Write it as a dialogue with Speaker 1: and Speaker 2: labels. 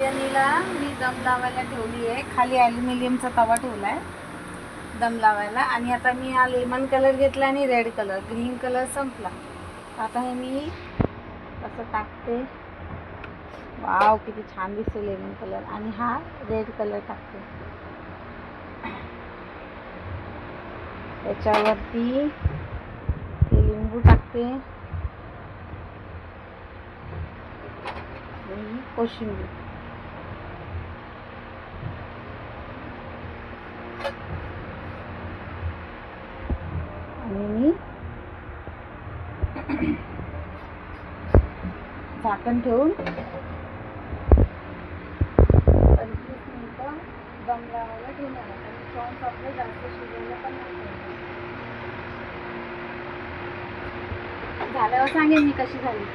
Speaker 1: बिर्याणीला मी दम लावायला ठेवली आहे. खाली ॲल्युमिनियमचा तवा ठेवला आहे दम लावायला. आणि आता मी हा लेमन कलर घेतला आणि रेड कलर, ग्रीन कलर संपला. आता हे मी असं टाकते. वाव, किती छान दिसते लेमन कलर. आणि हा रेड कलर टाकते. त्याच्यावरती लिंबू टाकते आणि कोशिंबीर. आणि मी झाकण ठेवून 25 मिनिटं दम लावायला ठेवणार आहे. आणि प्रॉन्स आपले जास्त शिजवलं पण नाही. झाल्यावर सांगेन मी कशी झाली.